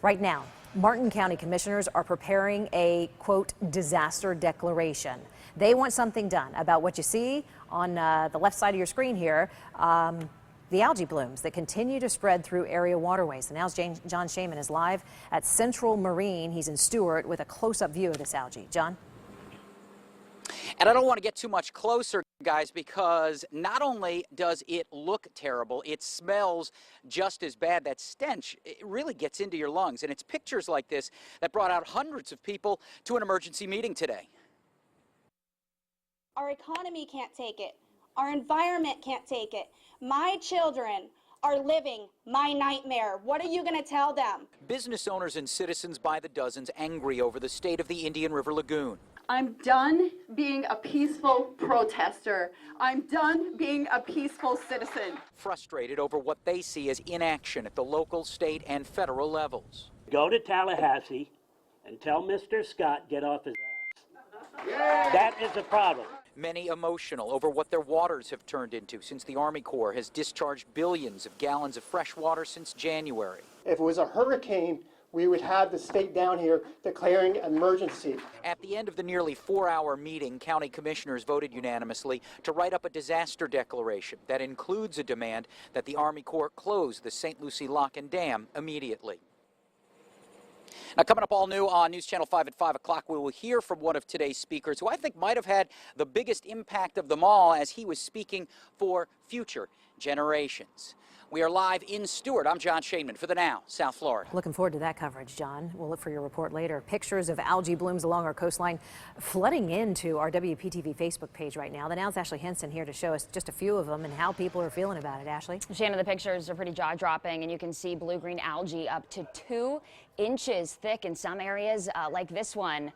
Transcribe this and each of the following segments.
Right now, Martin County commissioners are preparing a, quote, disaster declaration. They want something done about what you see on the left side of your screen here, the algae blooms that continue to spread through area waterways. And now John Shaman is live at Central Marine. He's in Stewart with a close-up view of this algae. John? And I don't want to get too much closer, guys, because not only does it look terrible, it smells just as bad. That stench, it really gets into your lungs. And it's pictures like this that brought out hundreds of people to an emergency meeting today. Our economy can't take it. Our environment can't take it. My children are living my nightmare. What are you going to tell them? Business owners and citizens by the dozens angry over the state of the Indian River Lagoon. I'm done being a peaceful protester. I'm done being a peaceful citizen. Frustrated over what they see as inaction at the local, state, and federal levels. Go to Tallahassee and tell Mr. Scott get off his ass. Yeah. That is a problem. Many emotional over what their waters have turned into since the Army Corps has discharged billions of gallons of fresh water since January. If it was a hurricane, we would have the state down here declaring emergency. At the end of the nearly 4-hour meeting, county commissioners voted unanimously to write up a disaster declaration that includes a demand that the Army Corps close the St. Lucie Lock and Dam immediately. Now, coming up all new on News Channel 5 at 5 o'clock, we will hear from one of today's speakers who I think might have had the biggest impact of them all as he was speaking for future generations. We are live in Stewart. I'm John Shaman for the Now, South Florida. Looking forward to that coverage, John. We'll look for your report later. Pictures of algae blooms along our coastline flooding into our WPTV Facebook page right now. The Now's Ashley Henson here to show us just a few of them and how people are feeling about it. Ashley? Shannon, the pictures are pretty jaw-dropping, and you can see blue-green algae up to 2 inches thick in some areas, like this one,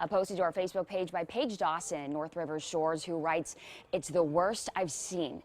posted to our Facebook page by Paige Dawson, North River Shores, who writes, "It's the worst I've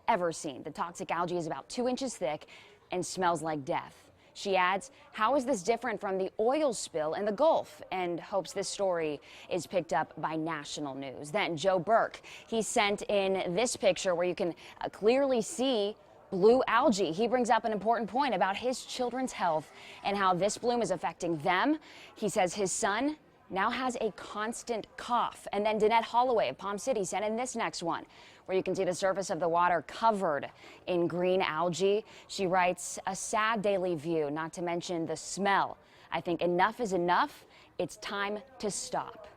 ever seen. The toxic algae is about 2 inches thick and smells like death." She adds, "How is this different from the oil spill in the Gulf?" and hopes this story is picked up by national news. Then Joe Burke, he sent in this picture where you can clearly see blue algae. He brings up an important point about his children's health and how this bloom is affecting them. He says his son now has a constant cough. And then Danette Holloway of Palm City sent in this next one, where you can see the surface of the water covered in green algae. She writes, "A sad daily view, not to mention the smell. I think enough is enough. It's time to stop."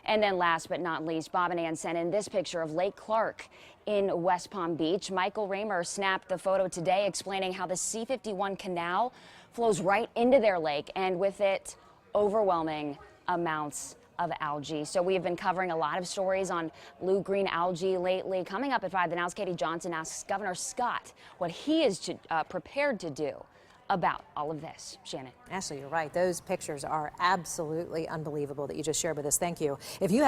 And then last but not least, Bob and Ann sent in this picture of Lake Clark in West Palm Beach. Michael Raymer snapped the photo today, explaining how the C-51 canal flows right into their lake, and with it, overwhelming amounts of algae. So we have been covering a lot of stories on blue-green algae lately. Coming up at 5, the Now's Katie Johnson asks Governor Scott what he is prepared to do about all of this. Shannon. Ashley, you're right. Those pictures are absolutely unbelievable that you just shared with us. Thank you. If you